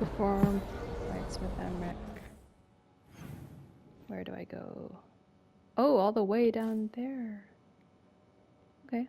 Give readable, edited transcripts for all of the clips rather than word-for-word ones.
Perform rites with Emmrich. Where do I go? Oh, all the way down there. Okay.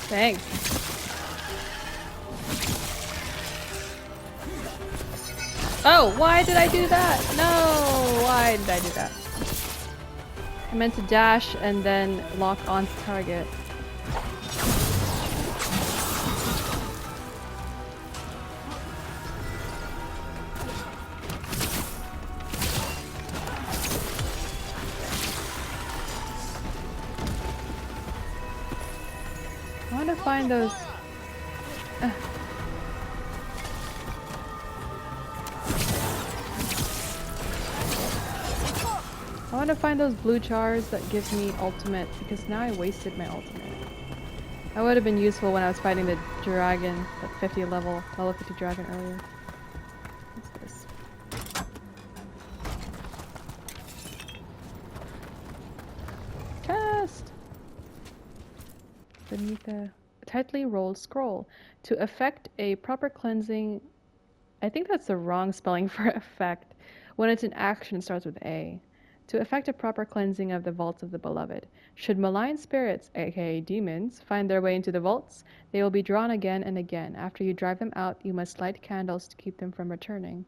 Thanks. Oh, why did I do that? No, why did I do that? I meant to dash and then lock onto target. I want to find those. I want to find those blue chars that give me ultimate, because now I wasted my ultimate. That would have been useful when I was fighting the dragon, that 50 level 50 dragon earlier. What's this? Chest! Beneath a tightly rolled scroll. To effect a proper cleansing, I think that's the wrong spelling for effect. When it's in action, it starts with A. To effect a proper cleansing of the vaults of the beloved. Should malign spirits, aka demons, find their way into the vaults, they will be drawn again and again. After you drive them out, you must light candles to keep them from returning.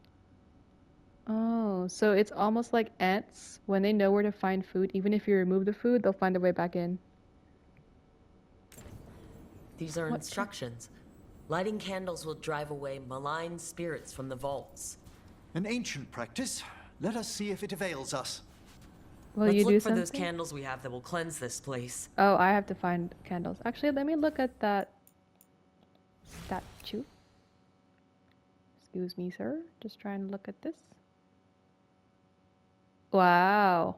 Oh, so it's almost like ants. When they know where to find food, even if you remove the food, they'll find their way back in. These are instructions. Lighting candles will drive away malign spirits from the vaults. An ancient practice. Let us see if it avails us. Will Let's you look do for something? those candles we have that will cleanse this place. Oh, I have to find candles. Actually, let me look at that statue. Excuse me, sir. Just trying to look at this. Wow.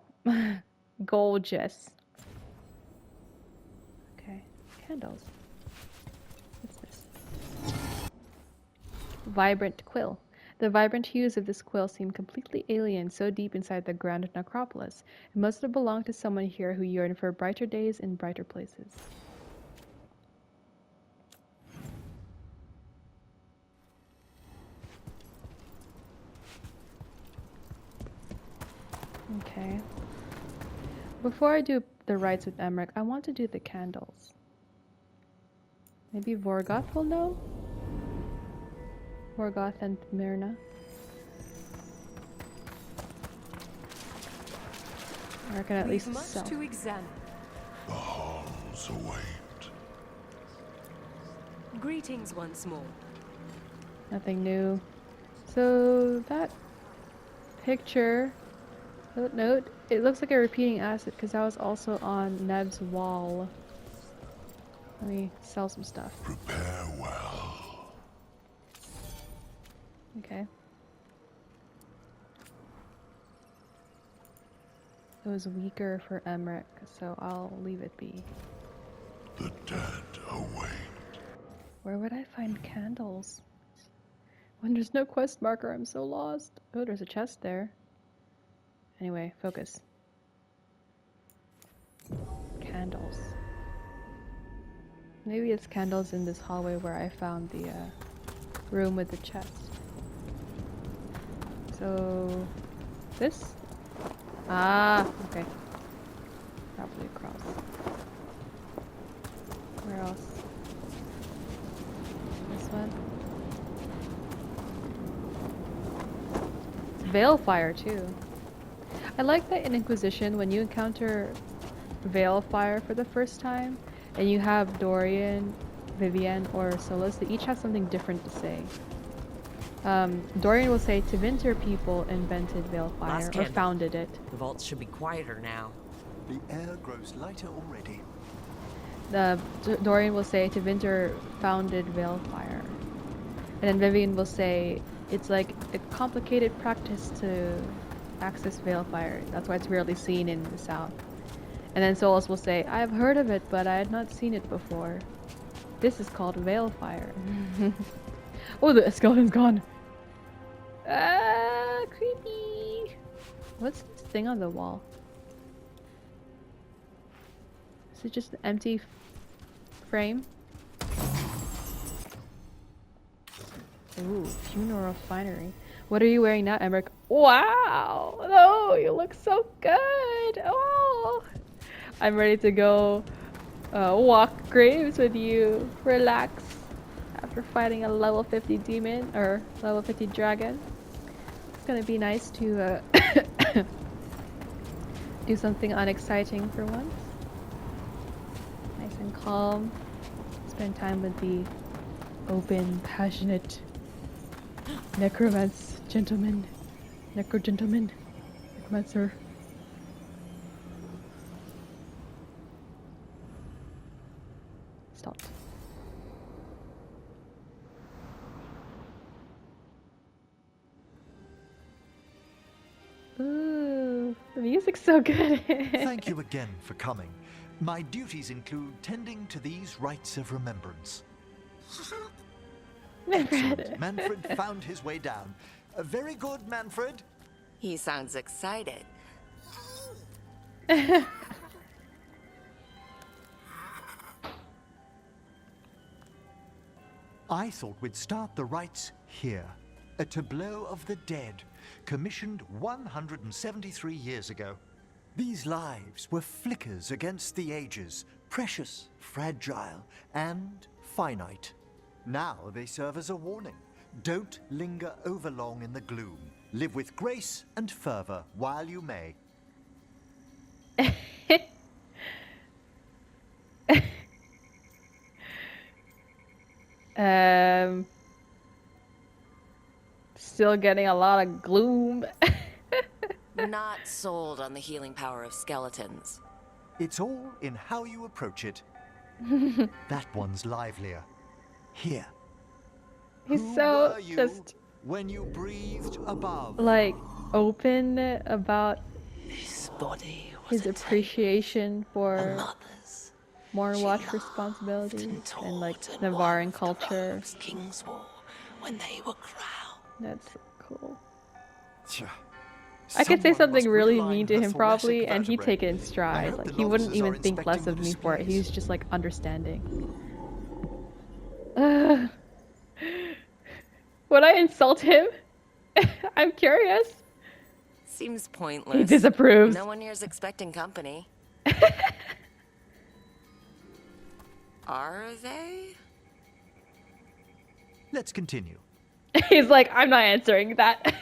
Gorgeous. Okay, candles. What's this? Vibrant quill. The vibrant hues of this quill seem completely alien, so deep inside the ground of Necropolis. It must have belonged to someone here who yearned for brighter days in brighter places. Okay. Before I do the rites with Emmrich, I want to do the candles. Maybe Vorgoth will know? Vorgoth and Myrna. Or I can at least sell. To examine. The halls await. Greetings once more. Nothing new. So that picture, note, it looks like a repeating asset because that was also on Neb's wall. Let me sell some stuff. Prepare well. Okay. It was weaker for Emmrich, so I'll leave it be. The dead await. Where would I find candles? When there's no quest marker, I'm so lost. Oh, there's a chest there. Anyway, focus. Candles. Maybe it's candles in this hallway where I found the room with the chest. So, this? Ah, okay. Probably across. Where else? This one? It's Veilfire too. I like that in Inquisition, when you encounter Veilfire for the first time, and you have Dorian, Vivienne, or Solus, they each have something different to say. Dorian will say, Tevinter people invented Veilfire, or founded it. The vaults should be quieter now. The air grows lighter already. Dorian will say, Tevinter founded Veilfire. And then Vivian will say, it's like a complicated practice to access Veilfire. That's why it's rarely seen in the south. And then Solus will say, I've heard of it, but I had not seen it before. This is called Veilfire. Oh, the skeleton's gone. Ah, creepy. What's this thing on the wall? Is it just an empty frame? Ooh, funeral finery. What are you wearing now, Emmrich? Wow! Oh, you look so good! Oh! I'm ready to go walk graves with you. Relax. After fighting a level 50 demon, or level 50 dragon. It's gonna be nice to do something unexciting for once. Nice and calm. Spend time with the open, passionate necromancer. Stopped. Ooh, the music's so good. Thank you again for coming. My duties include tending to these rites of remembrance. Excellent. Manfred found his way down. Very good, Manfred. He sounds excited. I thought we'd start the rites here. A tableau of the dead, commissioned 173 years ago. These lives were flickers against the ages, precious, fragile, and finite. Now they serve as a warning. Don't linger overlong in the gloom. Live with grace and fervor while you may. Still getting a lot of gloom. Not sold on the healing power of skeletons. It's all in how you approach it. That one's livelier. Here. He's Who so were you just when you breathed above? like open about This body was his a appreciation a for mother's. more She watch laughed responsibilities and like taught and Navaran wove the culture. robes kings wore when they were crowned. That's so cool. Tja, I could say someone something must really realign mean to her him thoracic probably, and he'd vertebrae. take it in I stride. hope Like the he wouldn't novices even are think less inspecting of the me for it. displays. He's just like understanding. Would I insult him? I'm curious. Seems pointless. He disapproves. No one here's expecting company. Are they? Let's continue. He's like, I'm not answering that.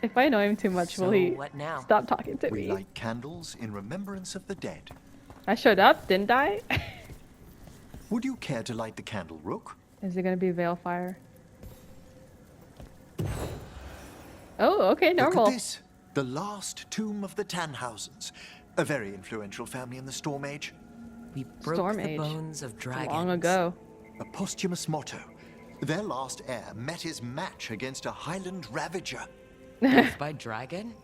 If I know him too much, So will he what now? stop talking to We me? light candles in remembrance of the dead. I showed up, didn't I? Would you care to light the candle, Rook? Is it gonna be Veilfire? Oh, okay, normal. Look at this. The last tomb of the Tannhausens. A very influential family in the Storm Age. We broke Storm the Age. bones of dragons. Long ago. A posthumous motto. Their last heir met his match against a Highland Ravager. Birthed by dragon?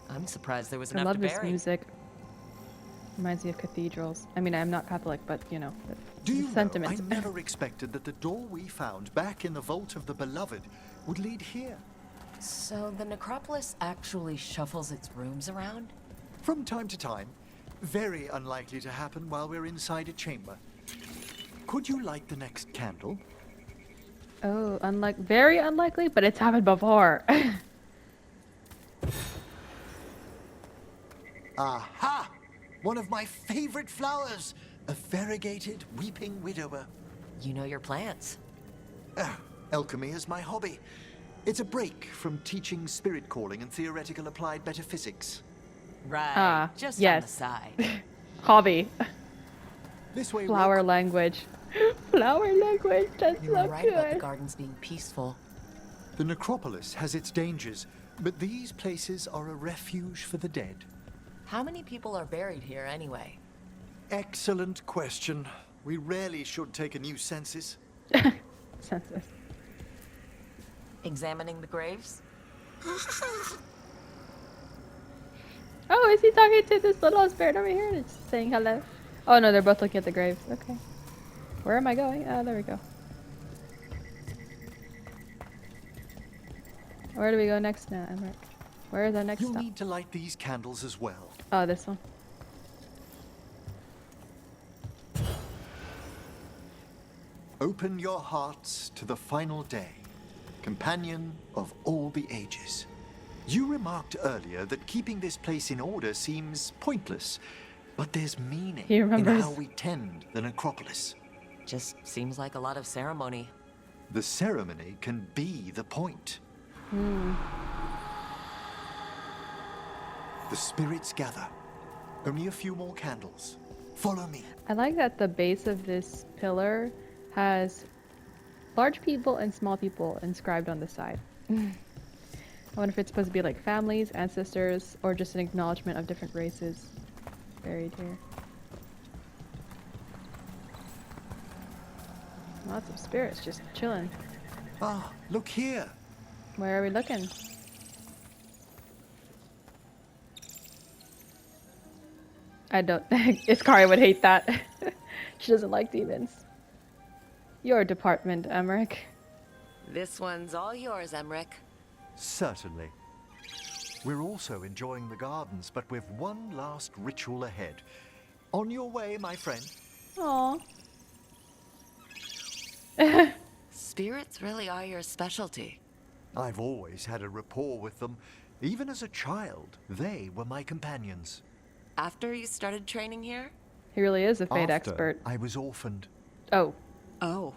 I'm surprised there was I enough love to this bury. music. Reminds me of cathedrals. I mean, I'm not Catholic, but you know, Do you the know, sentiment. I never expected that the door we found back in the Vault of the Beloved would lead here. So the Necropolis actually shuffles its rooms around? From time to time. Very unlikely to happen while we're inside a chamber. Could you light the next candle? Oh, very unlikely, but it's happened before. Aha! One of my favorite flowers! A variegated weeping widower. You know your plants. Alchemy is my hobby. It's a break from teaching spirit calling and theoretical applied metaphysics. Right. Just on the yes. side. Hobby. This way, Flower Rook. language. Flower language, that's You were so right about the good. gardens being peaceful. The Necropolis has its dangers, but these places are a refuge for the dead. How many people are buried here anyway? Excellent question. We rarely should take a new census. Census. Examining the graves? Oh, is he talking to this little spirit over here? And just saying hello. Oh no, they're both looking at the graves. Okay. Where am I going? Oh, there we go. Where do we go next now, Emmrich? Where is our next You'll stop? need to light these candles as well. Oh, this one. Open your hearts to the final day, companion of all the ages. You remarked earlier that keeping this place in order seems pointless, but there's meaning He in remembers. how we tend the necropolis. Just seems like a lot of ceremony. The ceremony can be the point. The spirits gather. Only a few more candles. Follow me. I like that the base of this pillar has large people and small people inscribed on the side. I wonder if it's supposed to be like families, ancestors, or just an acknowledgement of different races buried here. Lots of spirits just chilling. Ah, look here. Where are we looking? I don't think Iskari would hate that. She doesn't like demons. Your department, Emmrich. This one's all yours, Emmrich. Certainly. We're also enjoying the gardens, but we've one last ritual ahead. On your way, my friend. Aww. Spirits really are your specialty. I've always had a rapport with them. Even as a child, they were my companions. After you started training here? He really is a fate After expert. I was orphaned. Oh. Oh.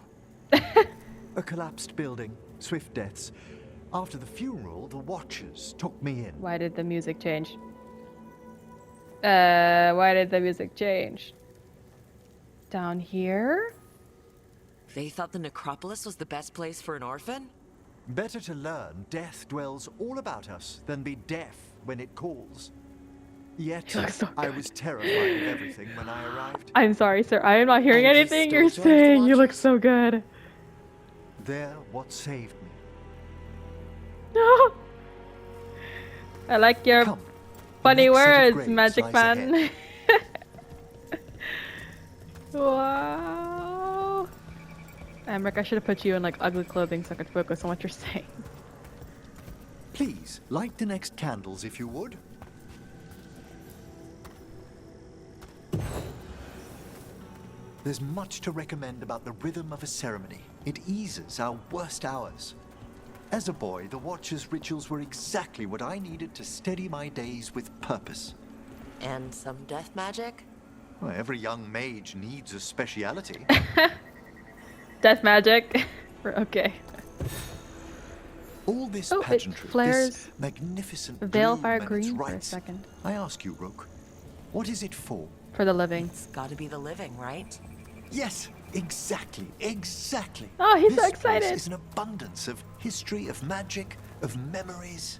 A collapsed building, swift deaths. After the funeral, the Watchers took me in. Why did the music change? Why did the music change? Down here? They thought the Necropolis was the best place for an orphan? Better to learn death dwells all about us than be deaf when it calls. Yet, You look so I good. was terrified of everything when I arrived. I'm sorry, sir. I am not hearing And you anything still you're joined the saying. You look Watchers? so good. They're what saved me. I like your Come. funny the next set of words, graves Magic lies Man. ahead. Wow. Emmrich, I should have put you in like ugly clothing so I could focus on what you're saying. Please, light the next candles if you would. There's much to recommend about the rhythm of a ceremony. It eases our worst hours. As a boy, the Watcher's rituals were exactly what I needed to steady my days with purpose. And some death magic? Well, every young mage needs a speciality. Death magic. Okay. All this Oh, it pageantry, flares this magnificent Veilfire bloom and its green for a rites. second. I ask you, Rook, what is it for? For the living. It's gotta be the living, right? Yes, exactly, exactly. Oh, he's so This excited. place is an abundance of history, of magic, of memories.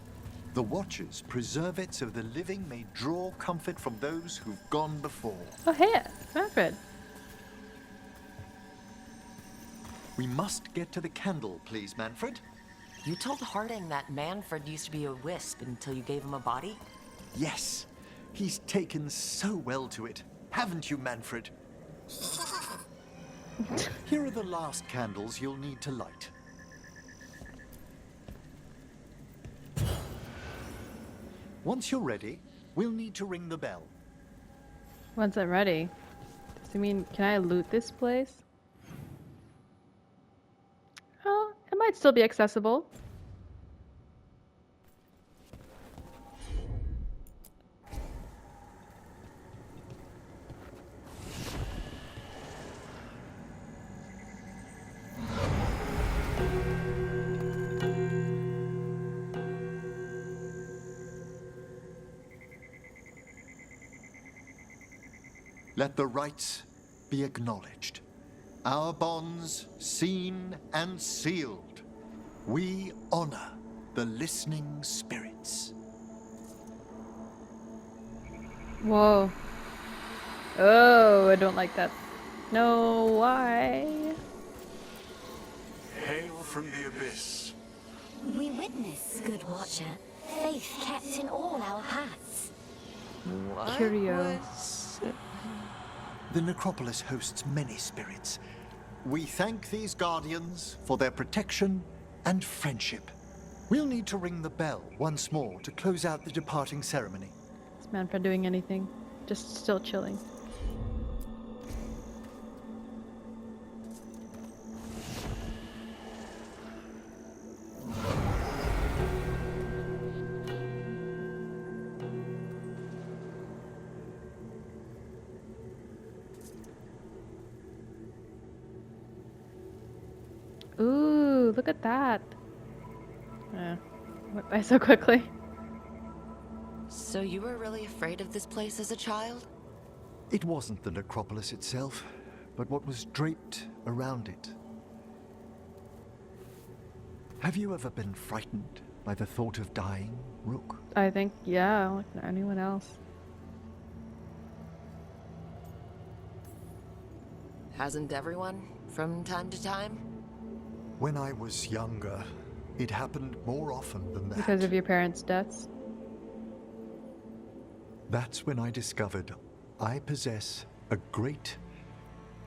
The Watchers preserve it so the living may draw comfort from those who've gone before. Oh, hey, Manfred. We must get to the candle, please, Manfred. You told Harding that Manfred used to be a wisp until you gave him a body? Yes, he's taken so well to it. Haven't you, Manfred? Here are the last candles you'll need to light. Once you're ready, we'll need to ring the bell. Once I'm ready. Does it mean, can I loot this place? Oh, it might still be accessible. Let the rites be acknowledged. Our bonds seen and sealed. We honor the listening spirits. Whoa. Oh, I don't like that. No, why? Hail from the abyss. We witness, good watcher, faith kept in all our paths. Curio. The Necropolis hosts many spirits. We thank these guardians for their protection and friendship. We'll need to ring the bell once more to close out the departing ceremony. Is Manfred doing anything? Just still chilling. Ooh, look at that. Went by so quickly. So you were really afraid of this place as a child? It wasn't the Necropolis itself, but what was draped around it. Have you ever been frightened by the thought of dying, Rook? I think, yeah, like anyone else. Hasn't everyone, from time to time? When I was younger, it happened more often than that. Because of your parents' deaths? That's when I discovered I possess a great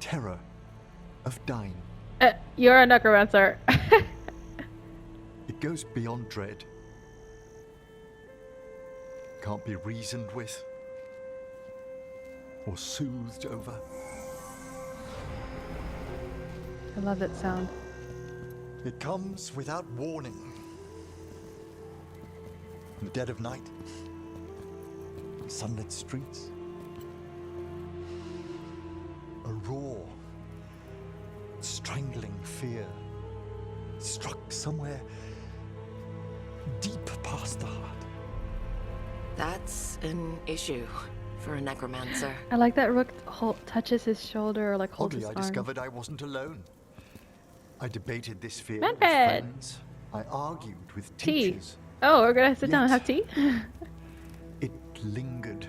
terror of dying. You're a necromancer. It goes beyond dread. Can't be reasoned with or soothed over. I love that sound. It comes without warning. In the dead of night, sunlit streets, a raw, strangling fear struck somewhere deep past the heart. That's an issue for a necromancer. I like that Rook touches his shoulder or like holds Oddly, his I arm. discovered I wasn't alone. I debated this fear with Manfred! friends. I argued with Tea. teachers. Oh, we're gonna sit down and Yet- have tea? It lingered.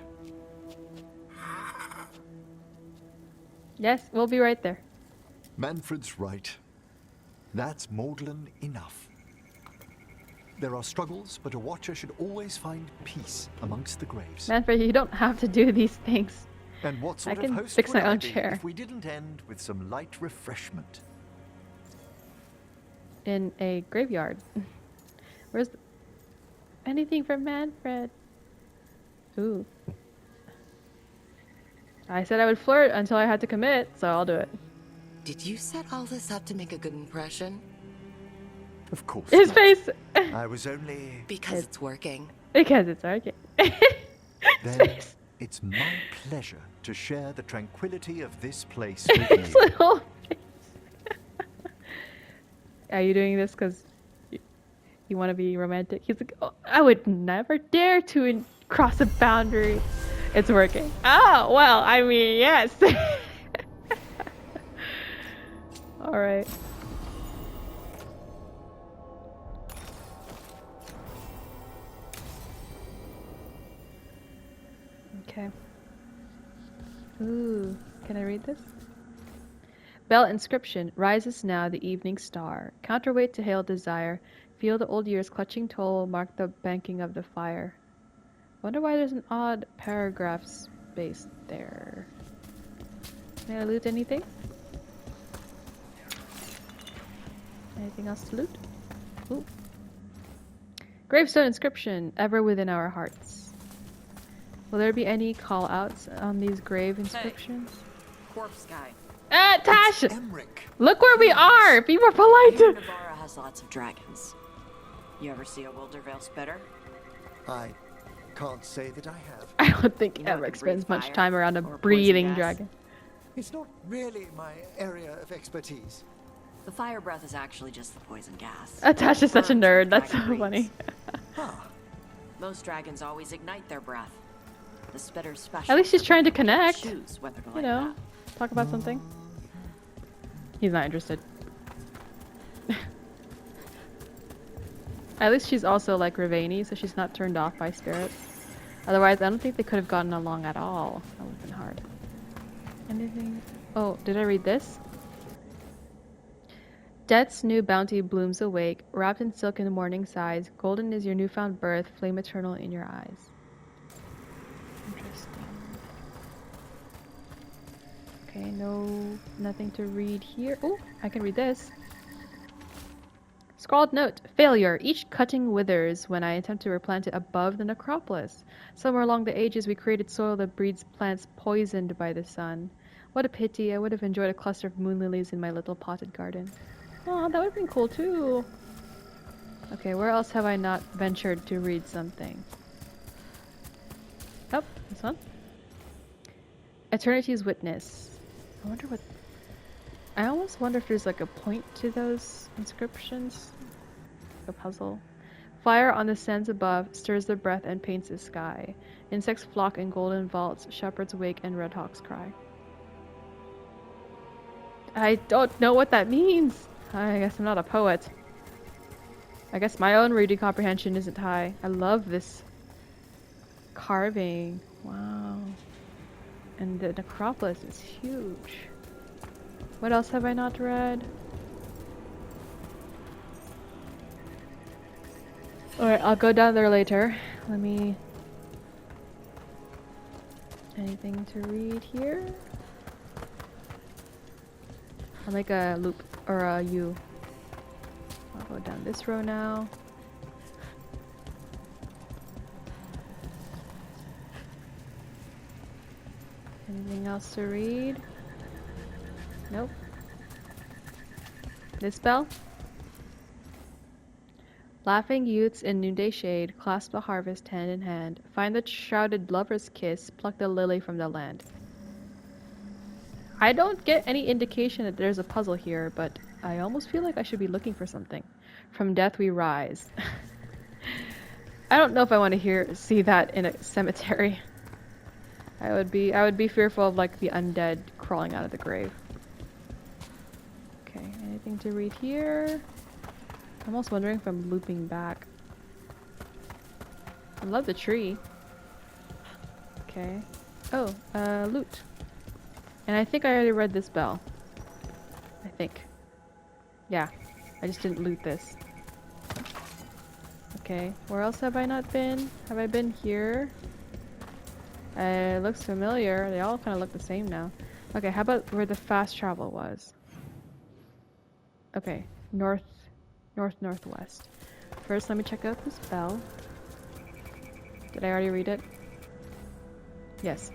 Yes, we'll be right there. Manfred's right. That's maudlin enough. There are struggles, but a watcher should always find peace amongst the graves. Manfred, you don't have to do these things. And what sort I can of host fix would my I own be chair. if we didn't end with some light refreshment? In a graveyard. Where's anything from Manfred? Ooh. I said I would flirt until I had to commit, so I'll do it. Did you set all this up to make a good impression? Of course His not. face! I was only... Because it's working. Because it's okay. Then it's my pleasure to share the tranquility of this place with His you. little face. Are you doing this because you want to be romantic? He's like, oh, I would never dare to cross a boundary. It's working. Oh, well, I mean, yes. All right. Okay. Ooh, can I read this? Bell inscription, rises now the evening star. Counterweight to hail desire. Feel the old years clutching toll, mark the banking of the fire. Wonder why there's an odd paragraph space there. Can I loot anything? Anything else to loot? Ooh. Gravestone inscription, ever within our hearts. Will there be any call-outs on these grave inscriptions? Corpse guy. Tash! Emmrich. Look where we are! Be more polite! Here Navarra has lots of dragons. You ever see a Wildervale spitter? I can't say that I have. I don't think You know it Emmrich can spends breathe much fire time around a or poison breathing gas. dragon. It's not really my area of expertise. The fire breath is actually just the poison gas. Tash is such a Burns nerd, when that's so dragon funny. breathes. Most dragons always ignite their breath. The spitter's special. At least she's so trying to they can connect. Choose whether to You light know, it up. talk about something. He's not interested. At least she's also like Ravani, so she's not turned off by spirits. Otherwise, I don't think they could have gotten along at all. That would have been hard. Anything? Oh, did I read this? Death's new bounty blooms awake, wrapped in silk in the morning sighs. Golden is your newfound birth, flame eternal in your eyes. Interesting. Okay, nothing to read here. Oh, I can read this. Scrawled note, failure. Each cutting withers when I attempt to replant it above the necropolis. Somewhere along the ages we created soil that breeds plants poisoned by the sun. What a pity, I would have enjoyed a cluster of moon lilies in my little potted garden. Oh, that would have been cool too. Okay, where else have I not ventured to read something? Oh, this one. Eternity's Witness. I wonder what... I almost wonder if there's like a point to those inscriptions. Like a puzzle. Fire on the sands above stirs the breath and paints the sky. Insects flock in golden vaults, shepherds wake and red hawks cry. I don't know what that means. I guess I'm not a poet. I guess my own reading comprehension isn't high. I love this carving. Wow. And the necropolis is huge. What else have I not read? Alright, I'll go down there later. Let me... Anything to read here? I'll make a loop, or a U. I'll go down this row now. Anything else to read? Nope. This bell? Laughing youths in noonday shade clasp the harvest hand in hand. Find the shrouded lover's kiss, pluck the lily from the land. I don't get any indication that there's a puzzle here, but I almost feel like I should be looking for something. From death we rise. I don't know if I want to see that in a cemetery. I would be fearful of like the undead crawling out of the grave. Okay, anything to read here? I'm almost wondering if I'm looping back. I love the tree. Okay. Oh, loot. And I think I already read this bell. I think. Yeah. I just didn't loot this. Okay. Where else have I not been? Have I been here? It looks familiar. They all kind of look the same now. Okay, how about where the fast travel was? Okay. Northwest. First, let me check out this bell. Did I already read it? Yes.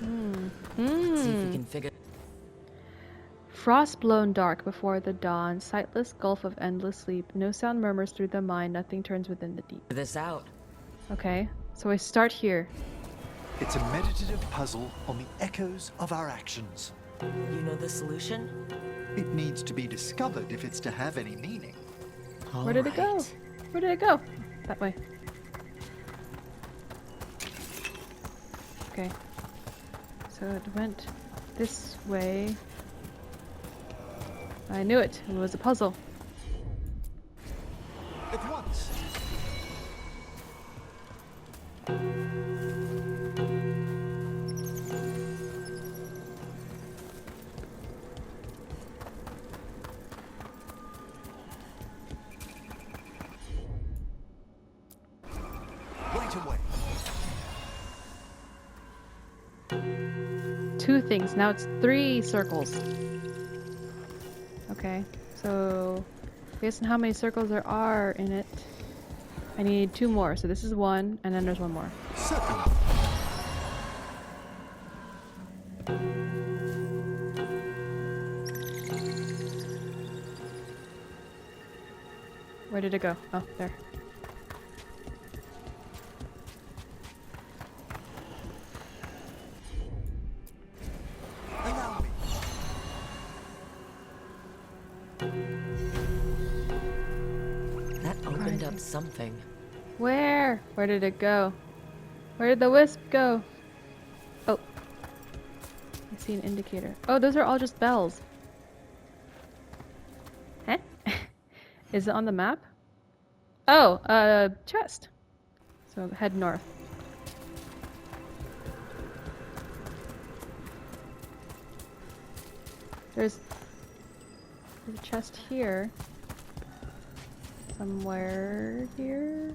See if we can figure. Frost blown dark before the dawn, sightless gulf of endless sleep. No sound murmurs through the mind, nothing turns within the deep. This out. Okay, so I start here. It's a meditative puzzle on the echoes of our actions. You know the solution? It needs to be discovered if it's to have any meaning. Where did it go? Where did it go? That way. Okay. So it went this way. I knew it. It was a puzzle. At once. Right away. Two things. Now it's 3 circles. Okay, so based on how many circles there are in it, I need 2 more. So this is 1, and then there's 1 more. Certainly. Where did it go? Oh, there. Allow me. That opened up something. Where? Where did it go? Where did the wisp go? Oh. I see an indicator. Oh, those are all just bells. Huh? Is it on the map? Oh, chest. So head north. There's a chest here. Somewhere here.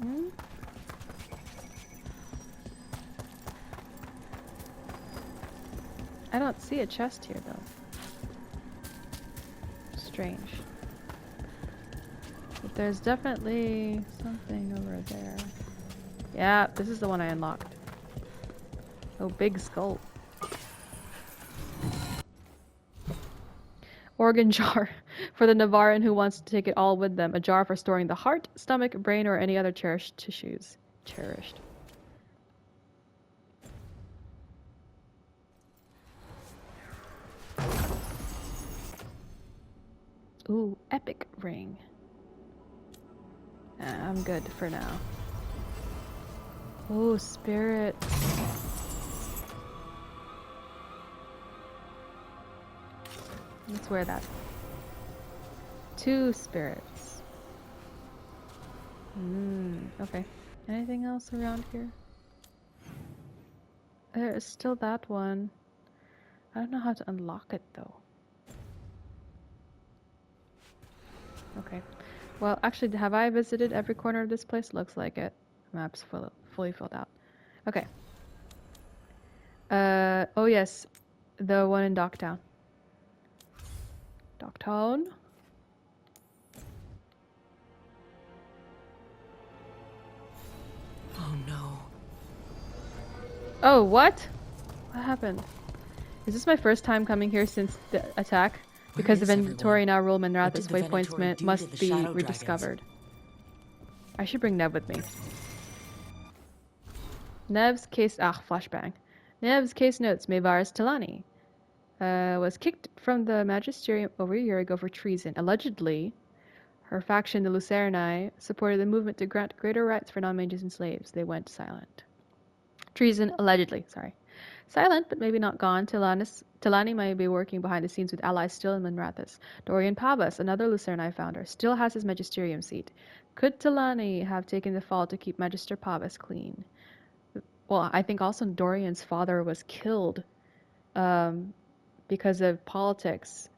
Hmm? I don't see a chest here though. Strange. But there's definitely something over there. Yeah, this is the one I unlocked. Oh, big skull. Organ jar for the Navaran who wants to take it all with them. A jar for storing the heart, stomach, brain, or any other cherished tissues. Cherished. Ooh, epic ring. I'm good for now. Oh, spirit. Let's wear that. 2 spirits. Okay. Anything else around here? There is still that one. I don't know how to unlock it though. Okay. Well, actually, have I visited every corner of this place? Looks like it. Map's fully filled out. Okay. Oh yes. The one in Docktown. Docktown? Oh no. Oh, what? What happened? Is this my first time coming here since the attack? Because the Venatori now rule Minrathous, waypoints must be rediscovered. I should bring Nev with me. Nev's case... flashbang. Nev's case notes, Maevaris Tilani was kicked from the Magisterium over a year ago for treason. Allegedly, her faction, the Lucerni, supported the movement to grant greater rights for non-mages and slaves. They went silent. Treason, allegedly, sorry. Silent, but maybe not gone. Tilani may be working behind the scenes with allies still in Minrathous. Dorian Pavas, another Lucerni founder, still has his magisterium seat. Could Tilani have taken the fall to keep Magister Pavas clean? Well, I think also Dorian's father was killed because of politics,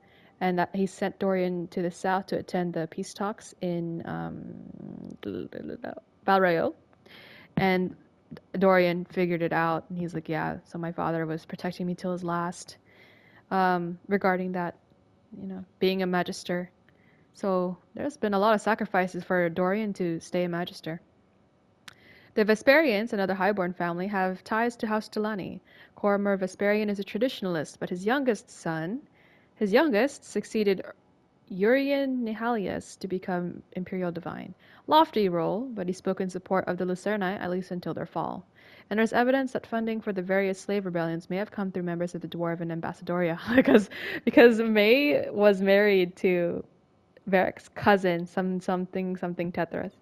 and that he sent Dorian to the south to attend the peace talks in Valrayo. And Dorian figured it out, and he's like, yeah, so my father was protecting me till his last, regarding that, being a magister. So there's been a lot of sacrifices for Dorian to stay a magister. The Vesperians, another highborn family, have ties to House Tilani. Cormor Vesperian is a traditionalist, but his youngest succeeded Urian Nihalius to become Imperial Divine. Lofty role, but he spoke in support of the Lucerni, at least until their fall. And there's evidence that funding for the various slave rebellions may have come through members of the Dwarven Ambassadoria, because May was married to Varric's cousin, something Tethras.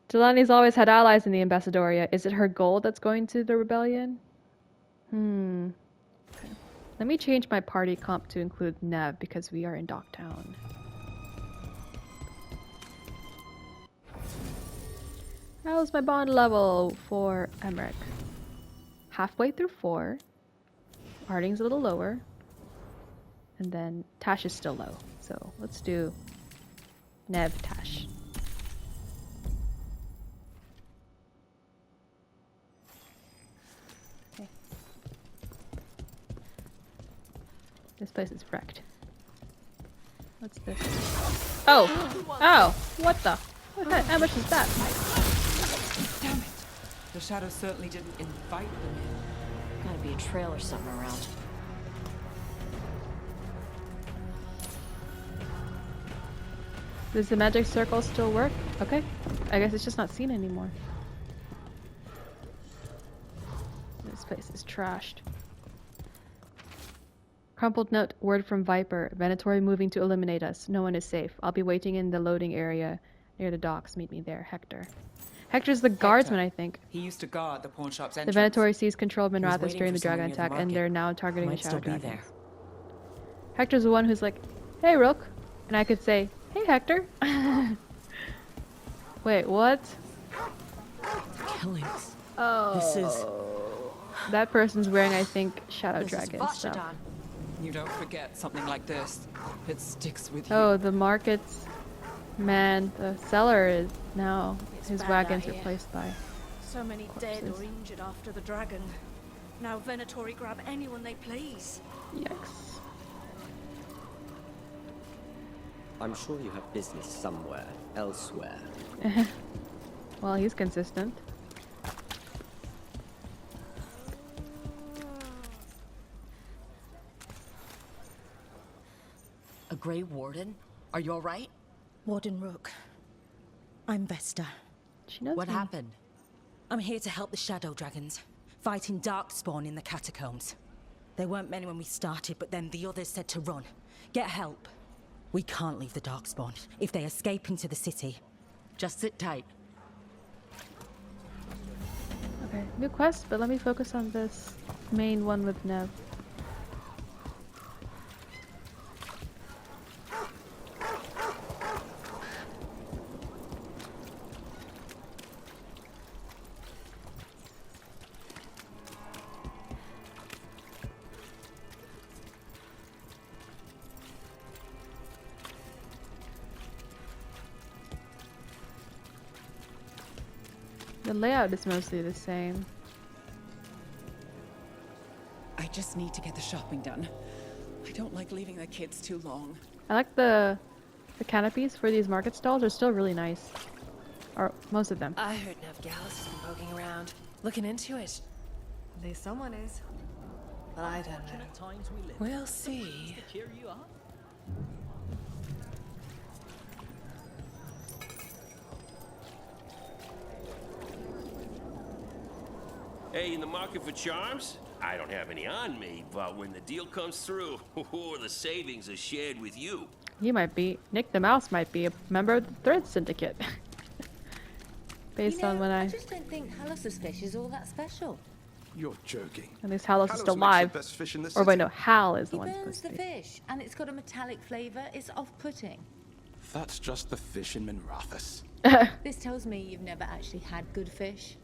Tilani's always had allies in the Ambassadoria. Is it her gold that's going to the rebellion? Okay. Let me change my party comp to include Nev, because we are in Docktown. How's my bond level for Emmrich? Halfway through 4. Harding's a little lower. And then Tash is still low. So let's do Nev Tash. Okay. This place is wrecked. What's this? Oh! Oh! What the? How much is that? Damn it! The shadow certainly didn't invite them in. Gotta be a trail or something around. Does the magic circle still work? Okay. I guess it's just not seen anymore. This place is trashed. Crumpled note, word from Viper. Venatori moving to eliminate us. No one is safe. I'll be waiting in the loading area near the docks. Meet me there. Hector. Hector's the guardsman, I think. He used to guard the pawn shop's The entrance. Venatori seized control of Minrathous waiting during for the dragon someone near the attack, and market. they're now targeting the Might shadow still be dragons. there. Hector's the one who's like, hey, Rook, And I could say, hey Hector. Wait, what? Killings. Oh. This is... That person's wearing, I think, Shadow This is Dragon stuff. Vashadon. You don't forget something like this. It sticks with you. Oh, the markets. Man, the seller is now, his bad wagon's out here. replaced by. So many dead Corpses. or injured after the dragon. Now Venatori grab anyone they please. Yikes. I'm sure you have business somewhere, elsewhere. Well, he's consistent. A Grey Warden? Are you alright? Warden Rook. I'm Vesta. She knows What me. happened? I'm here to help the Shadow Dragons, fighting Darkspawn in the catacombs. There weren't many when we started, but then the others said to run. Get help. We can't leave the Darkspawn. If they escape into the city. Just sit tight. Okay, new quest, but let me focus on this main one with Nev. The layout is mostly the same. I just need to get the shopping done. I don't like leaving the kids too long. I like the canopies for these market stalls are still really nice. Or most of them. I heard Nev Gallus has been poking around, looking into it. At least someone is. But I don't know. We'll see. Hey, in the market for charms? I don't have any on me, but when the deal comes through, the savings are shared with you. He might be. Nick the Mouse might be a member of the Thread Syndicate. Based on when I just don't think Halos' fish is all that special. You're joking. At least Halos is Halos still makes the alive. best fish in the Or wait, city. no, Hal is the He one burns supposed the to be. fish, and it's got a metallic flavour. It's off-putting. That's just the fish in Minrathous. This tells me you've never actually had good fish.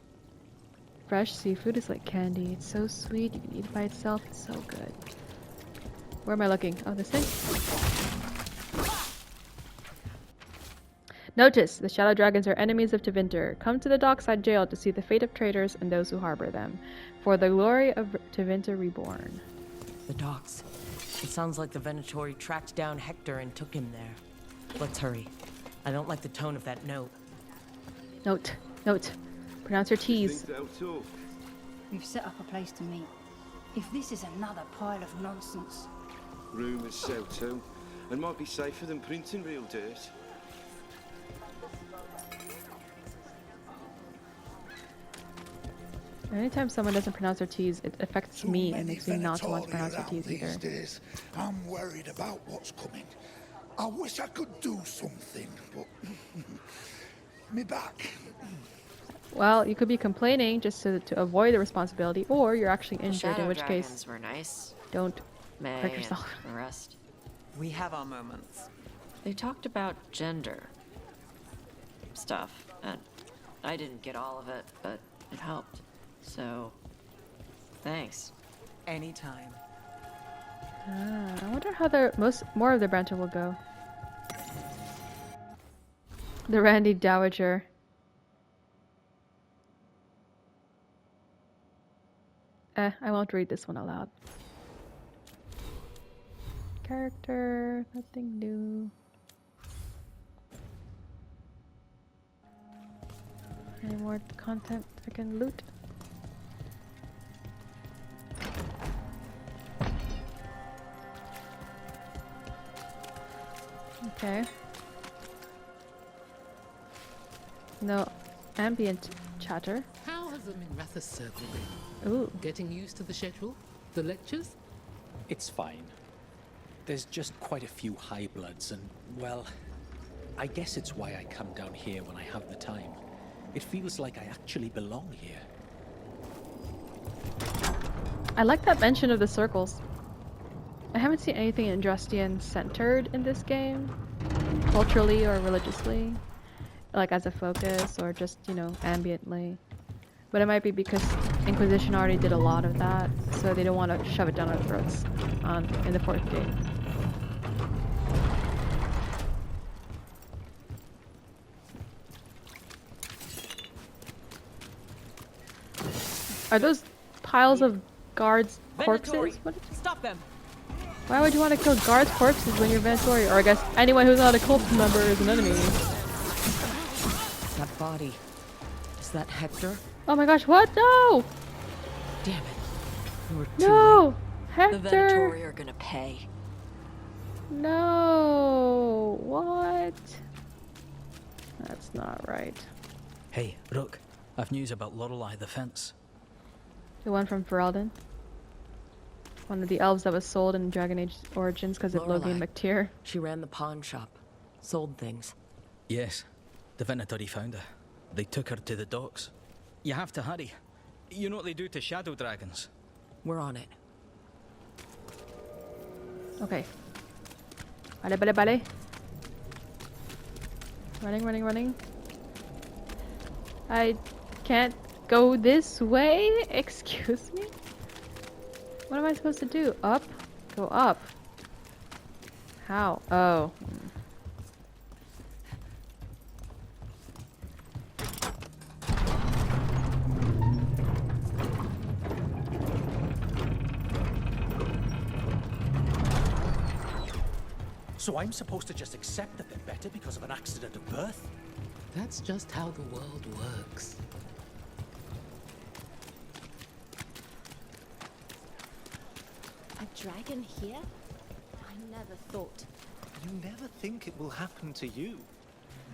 Fresh seafood is like candy. It's so sweet. You can eat it by itself. It's so good. Where am I looking? Oh, this thing? Notice, the Shadow Dragons are enemies of Tevinter. Come to the dockside jail to see the fate of traitors and those who harbor them. For the glory of Tevinter Reborn. The docks. It sounds like the Venatori tracked down Hector and took him there. Let's hurry. I don't like the tone of that note. Note. Note. Pronounce your T's. We've set up a place to meet. If this is another pile of nonsense. Rumours so too, and might be safer than printing real dirt. Anytime someone doesn't pronounce their T's, it affects me and makes me not want to pronounce their T's these either. days. I'm worried about what's coming. I wish I could do something, but me back. Well, you could be complaining just to avoid the responsibility, or you're actually The injured, Shadow in which Dragons case, were nice. don't May hurt and yourself. the rest. We have our moments. They talked about gender stuff, and I didn't get all of it, but it helped. So, thanks. Anytime. I wonder how more of the banter will go. The Randy Dowager. I won't read this one aloud. Character, nothing new. Any more content I can loot? Okay. No ambient chatter. How has the Minrathous circle been? Ooh. Getting used to the schedule? The lectures? It's fine. There's just quite a few high bloods and, well, I guess it's why I come down here when I have the time. It feels like I actually belong here. I like that mention of the circles. I haven't seen anything Andrastian centered in this game. culturally or religiously, like as a focus or just, you know, ambiently. But it might be because Inquisition already did a lot of that, so they don't want to shove it down our throats in the fourth game. Are those piles of guards' corpses? What? Stop them! Why would you want to kill guards' corpses when you're Venatori? Or I guess anyone who's not a cult member is an enemy. That body. Is that Hector? Oh my gosh, what? No! Damn it. We were too No! late. Hector! The Venatori are gonna pay. No! What? That's not right. Hey, Rook. I've news about Lorelei the Fence. The one from Ferelden? One of the elves that was sold in Dragon Age Origins because of Logan McTeer. She ran the pawn shop. Sold things. Yes. The Venatori found her. They took her to the docks. You have to hurry. You know what they do to shadow dragons? We're on it. Okay. Vale. Running. I can't go this way? Excuse me? What am I supposed to do? Up? Go up. How? Oh. So I'm supposed to just accept that they're better because of an accident of birth? That's just how the world works. A dragon here? I never thought. You never think it will happen to you.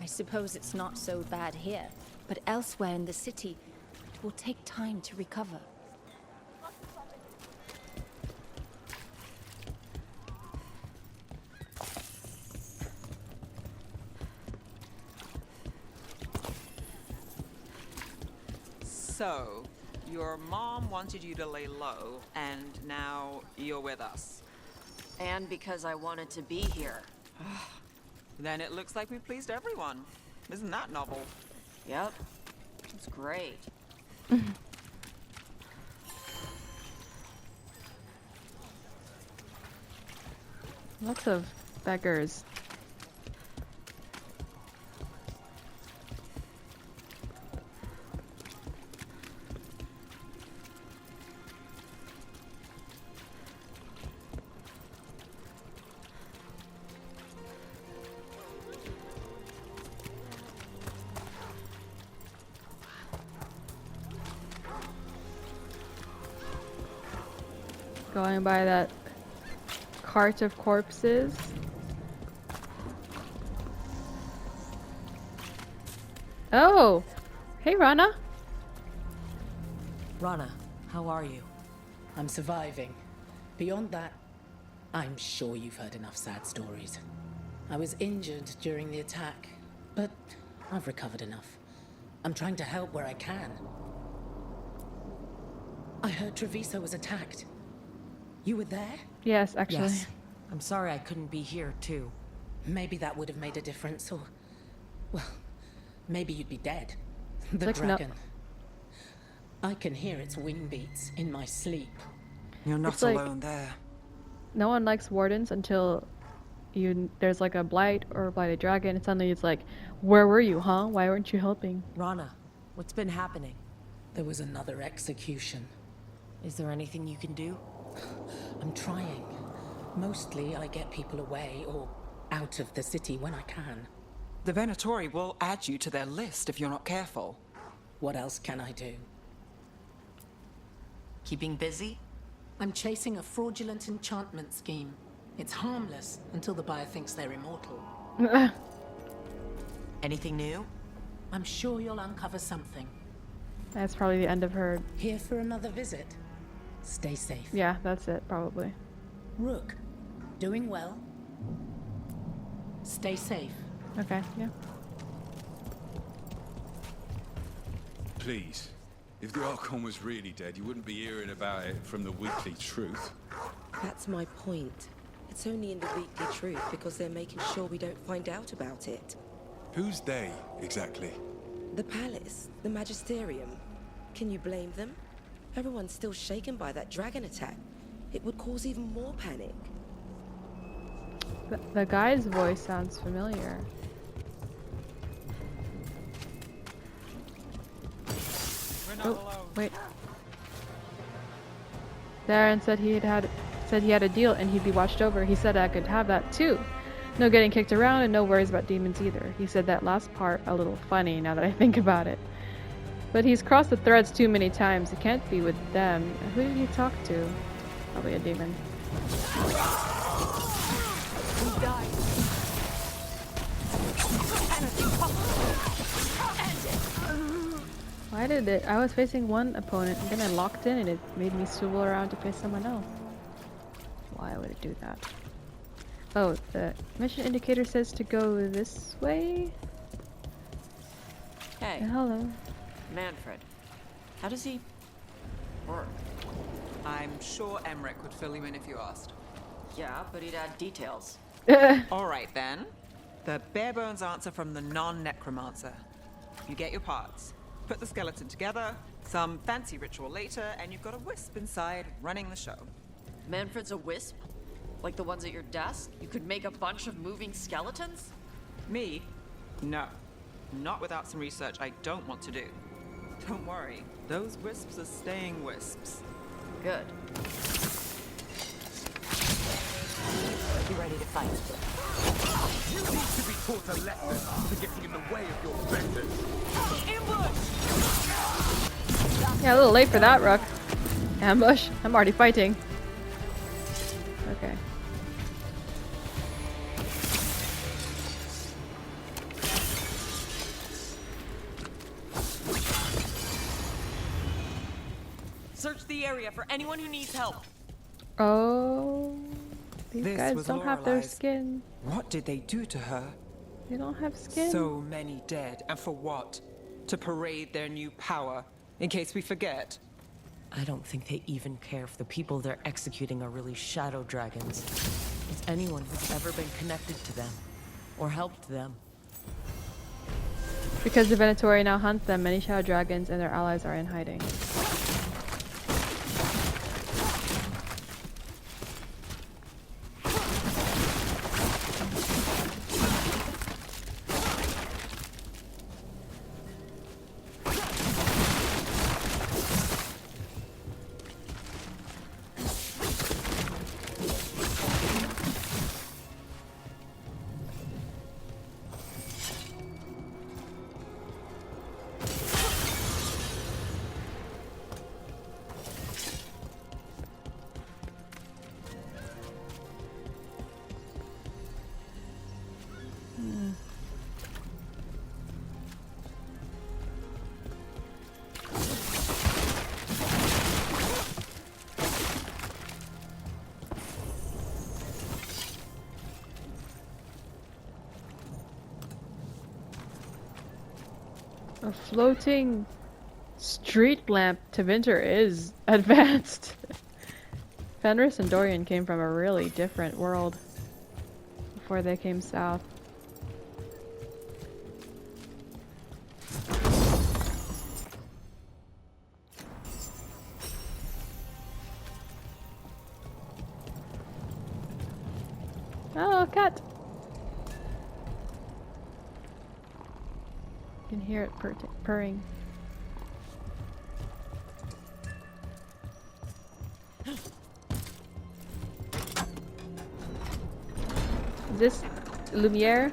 I suppose it's not so bad here, but elsewhere in the city, it will take time to recover. So, your mom wanted you to lay low, and now you're with us. And because I wanted to be here. Then it looks like we pleased everyone. Isn't that novel? Yep. It's great. Lots of beggars. Going by that cart of corpses. Oh! Hey, Rana! Rana, how are you? I'm surviving. Beyond that, I'm sure you've heard enough sad stories. I was injured during the attack, but I've recovered enough. I'm trying to help where I can. I heard Treviso was attacked. You were there? Yes, actually. Yes. I'm sorry I couldn't be here, too. Maybe that would have made a difference, or... well, maybe you'd be dead. The Like, no- dragon. I can hear its wing beats in my sleep. You're not It's like- alone there. No one likes wardens until there's like a blight or a blighted dragon, and suddenly it's like, where were you, huh? Why weren't you helping? Rana, what's been happening? There was another execution. Is there anything you can do? I'm trying. Mostly I get people away or out of the city when I can. The Venatori will add you to their list if you're not careful. What else can I do? Keeping busy? I'm chasing a fraudulent enchantment scheme. It's harmless until the buyer thinks they're immortal. Anything new? I'm sure you'll uncover something. That's probably the end of her. Here for another visit. Stay safe. Yeah, that's it, probably. Rook, doing well. Stay safe. Okay, yeah. Please, if the Archon was really dead, you wouldn't be hearing about it from the Weekly Truth. That's my point. It's only in the Weekly Truth because they're making sure we don't find out about it. Who's they, exactly? The palace, the magisterium. Can you blame them? Everyone's still shaken by that dragon attack. It would cause even more panic. The guy's voice sounds familiar. Oh, wait. Darren said he had a deal and he'd be watched over. He said I could have that too. No getting kicked around and no worries about demons either. He said that last part a little funny now that I think about it. But he's crossed the threads too many times. It can't be with them. Who did he talk to? Probably a demon. Why did it? I was facing one opponent and then I locked in and it made me swivel around to face someone else. Why would it do that? Oh, the mission indicator says to go this way? Hey. Hello. Manfred. How does he work? I'm sure Emmrich would fill you in if you asked. Yeah, but he'd add details. All right, then. The bare-bones answer from the non-necromancer. You get your parts, put the skeleton together, some fancy ritual later, and you've got a wisp inside running the show. Manfred's a wisp? Like the ones at your desk? You could make a bunch of moving skeletons? Me? No. Not without some research I don't want to do. Don't worry, those wisps are staying wisps. Good. You ready to fight? You need to be taught a lesson for getting in the way of your betters. Yeah, a little late for that, Rook. Ambush? I'm already fighting. Okay. Search the area for anyone who needs help. Oh, these This guys was don't have their Lorelei's. skin. What did they do to her? They don't have skin. So many dead, and for what? To parade their new power, in case we forget. I don't think they even care if the people they're executing are really shadow dragons. It's anyone who's ever been connected to them, or helped them. Because the Venatori now hunt them, many shadow dragons and their allies are in hiding. A floating street lamp to Winter is advanced. Fenris and Dorian came from a really different world before they came south. Oh, cat! You can hear it purring. Is this Lumiere?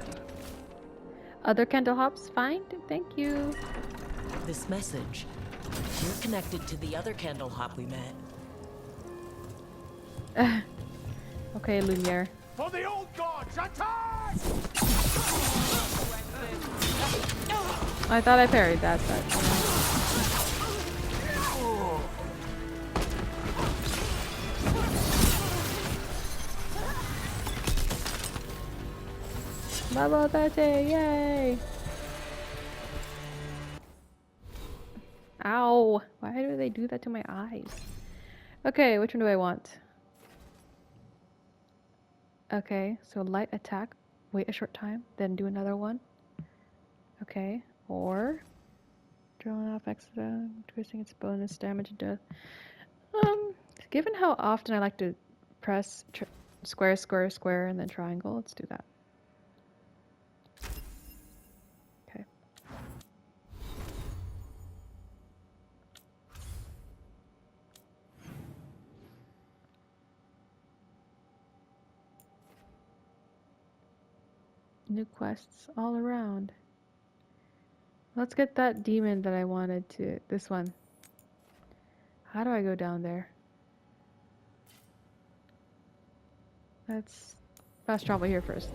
Other candle hops? Fine, thank you. This message. You're connected to the other candle hop we met. Okay, Lumiere. For the old gods, attack! I thought I parried that, but... Level 30, yay! Ow! Why do they do that to my eyes? Okay, which one do I want? Okay, so light attack. Wait a short time, then do another one. Okay, or drawing off accident, increasing its bonus damage and death. Given how often I like to press square, square, square, and then triangle, let's do that. Okay. New quests all around. Let's get that demon that I wanted to. This one. How do I go down there? Let's fast travel here first.